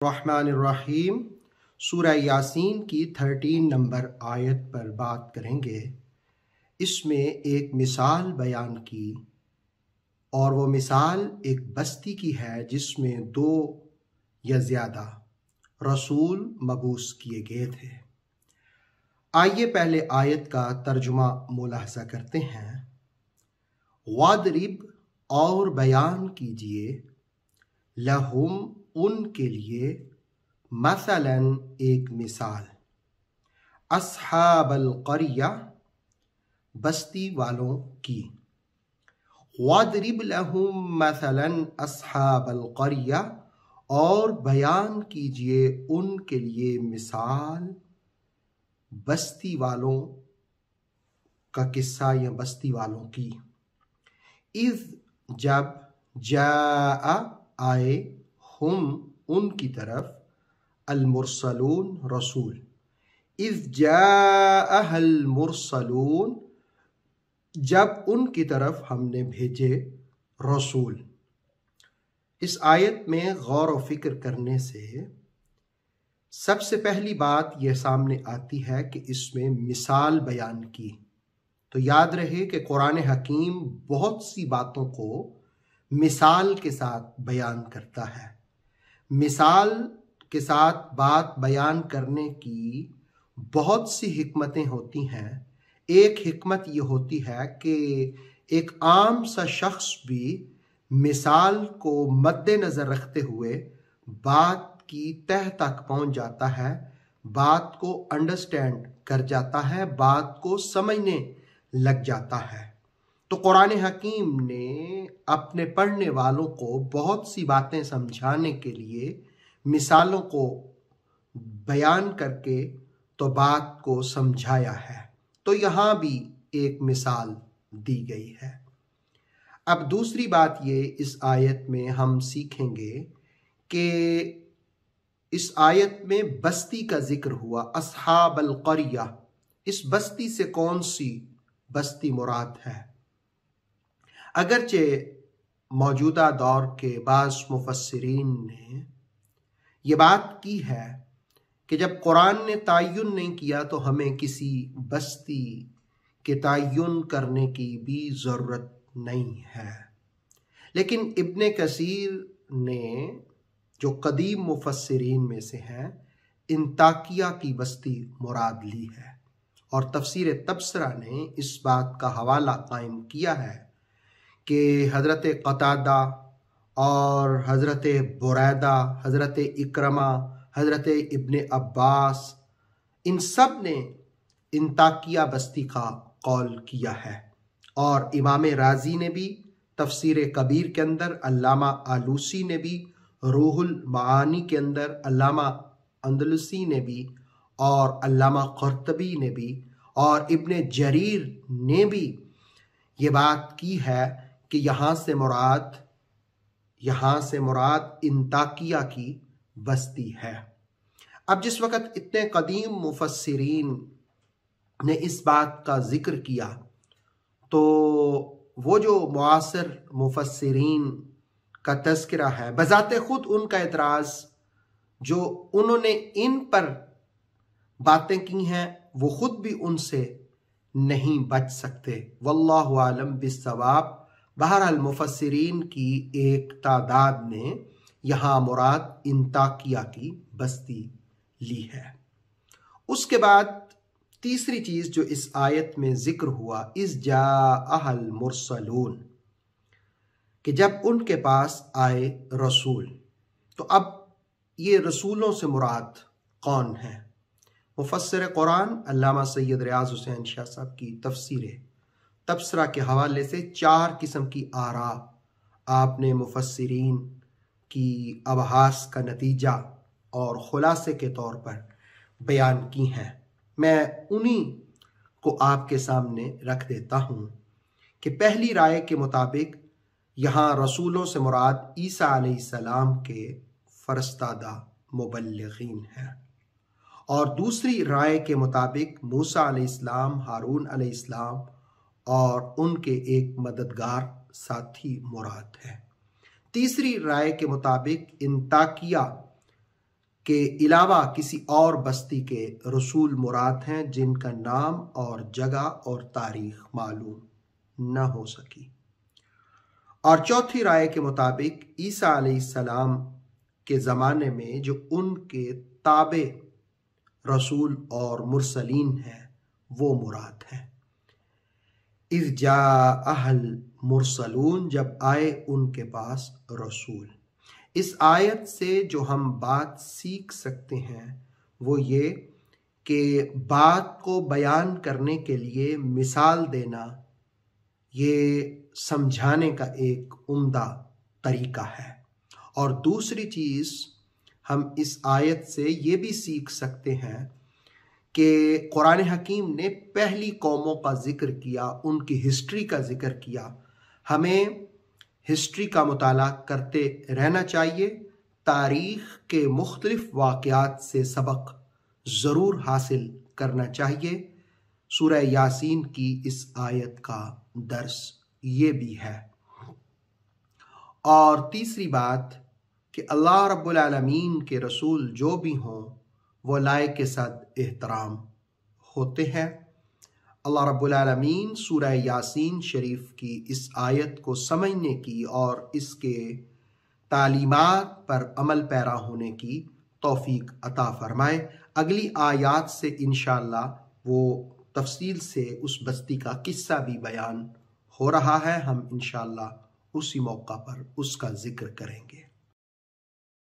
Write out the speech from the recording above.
रहमानिर्रहीम सूरह यासीन की 13 नंबर आयत पर बात करेंगे। इसमें एक मिसाल बयान की और वो मिसाल एक बस्ती की है जिसमें 2 या ज़्यादा रसूल मबूस किए गए थे। आइए पहले आयत का तर्जुमा मुलाहजा करते हैं। वादरिब और बयान कीजिए, लहुम उनके लिए, मसलन एक मिसाल, अस्हाबल क़रिया बस्ती वालों की। वादरिब लहुम मसलन अस्हाबल क़रिया और बयान कीजिए उनके लिए मिसाल बस्ती वालों का किस्सा या बस्ती वालों की। इज़ जब, जाआ आए, हुम उनकी तरफ, अल मुरसलून रसूल। इज़ जाअहल मुरसलून जब उनकी तरफ हमने भेजे रसूल। इस आयत में गौर व फिक्र करने से सबसे पहली बात यह सामने आती है कि इसमें मिसाल बयान की। तो याद रहे कि कुरान हकीम बहुत सी बातों को मिसाल के साथ बयान करता है। मिसाल के साथ बात बयान करने की बहुत सी हिकमतें होती हैं। एक हिकमत ये होती है कि एक आम सा शख्स भी मिसाल को मद्देनज़र रखते हुए बात की तह तक पहुंच जाता है, बात को अंडरस्टैंड कर जाता है, बात को समझने लग जाता है। तो कुरान हकीम ने अपने पढ़ने वालों को बहुत सी बातें समझाने के लिए मिसालों को बयान करके तो बात को समझाया है। तो यहाँ भी एक मिसाल दी गई है। अब दूसरी बात ये इस आयत में हम सीखेंगे कि इस आयत में बस्ती का जिक्र हुआ, अस्हाबल क़रिया। इस बस्ती से कौन सी बस्ती मुराद है? अगरचे मौजूदा दौर के बाज़ मुफस्सिरीन ने यह बात की है कि जब कुरान ने तायुन नहीं किया तो हमें किसी बस्ती के तायुन करने की भी ज़रूरत नहीं है। लेकिन इब्ने कसीर ने, जो कदीम मुफस्सिरीन में से हैं, इंताकिया की बस्ती मुराद ली है और तफसीर तबसरा ने इस बात का हवाला कायम किया है कि हज़रत क़तादा और हज़रत बुरैदा, हज़रत इक्रमा, हज़रत इब्ने अब्बास, इन सब ने इंताकिया बस्ती का कौल किया है। और इमाम राजी ने भी तफसीर कबीर के अंदर, अल्लामा आलूसी ने भी, रूहुल मानी के अंदर अल्लामा अंदलुसी ने भी, और अल्लामा क़ुर्तबी ने भी, और इब्ने जरीर ने भी ये बात की है कि यहाँ से मुराद इंताकिया की बस्ती है। अब जिस वक़्त इतने कदीम मुफस्सिरीन ने इस बात का जिक्र किया तो वो जो मुआसिर मुफस्सिरीन का तज़किरा है, बज़ाते खुद उनका एतराज़ जो उन्होंने इन पर बातें की हैं वो खुद भी उनसे नहीं बच सकते। वल्लाहु आलम बिस्सवाब। बहरहाल मुफस्सिरीन की एक तादाद ने यहाँ मुराद इंताकिया की बस्ती ली है। उसके बाद तीसरी चीज़ जो इस आयत में जिक्र हुआ, इज़ जाअहल मुरसलून, कि जब उनके पास आए रसूल। तो अब ये रसूलों से मुराद कौन है? मुफस्सिर कुरान अल्लामा सैयद रियाज हुसैन शाह साहब की तफसीर तबसरा के हवाले से 4 किस्म की आरा आपने मुफस्सिरीन की अबहास का नतीजा और खुलासे के तौर पर बयान की हैं। मैं उन्हीं को आपके सामने रख देता हूँ कि पहली राय के मुताबिक यहाँ रसूलों से मुराद ईसा अलैहिस्सलाम के फरस्तादा मुबल्लिगीन हैं, और दूसरी राय के मुताबिक मूसा अलैहिस्सलाम, हारून अलैहिस्सलाम और उनके एक मददगार साथी मुराद है। तीसरी राय के मुताबिक इंताकिया के अलावा किसी और बस्ती के रसूल मुराद हैं जिनका नाम और जगह और तारीख मालूम न हो सकी। और चौथी राय के मुताबिक ईसा अलैहिस्सलाम के ज़माने में जो उनके ताबे रसूल और मुरसलीन हैं वो मुराद हैं। इज़ जाअहल मुरसलून, जब आए उनके पास रसूल। इस आयत से जो हम बात सीख सकते हैं वो ये कि बात को बयान करने के लिए मिसाल देना ये समझाने का एक उम्दा तरीका है। और दूसरी चीज़ हम इस आयत से ये भी सीख सकते हैं कि कुरान हकीम ने पहली कौमों का जिक्र किया, उनकी हिस्ट्री का जिक्र किया। हमें हिस्ट्री का मुताला करते रहना चाहिए, तारीख़ के मुख्तलिफ वाक़यात से सबक ज़रूर हासिल करना चाहिए। सूरह यासीन की इस आयत का दर्स ये भी है। और तीसरी बात कि अल्लाह रब्बुल आलमीन के रसूल जो भी हों वो लायक के साथ एहतराम होते हैं। अल्लाह रब्बुल आलमीन सूरह यासीन शरीफ की इस आयत को समझने की और इसके तालीमात पर अमल पैरा होने की तौफीक अता फरमाए। अगली आयत से इंशाअल्लाह वो तफसील से उस बस्ती का किस्सा भी बयान हो रहा है। हम इंशाअल्लाह उसी मौका पर उसका जिक्र करेंगे।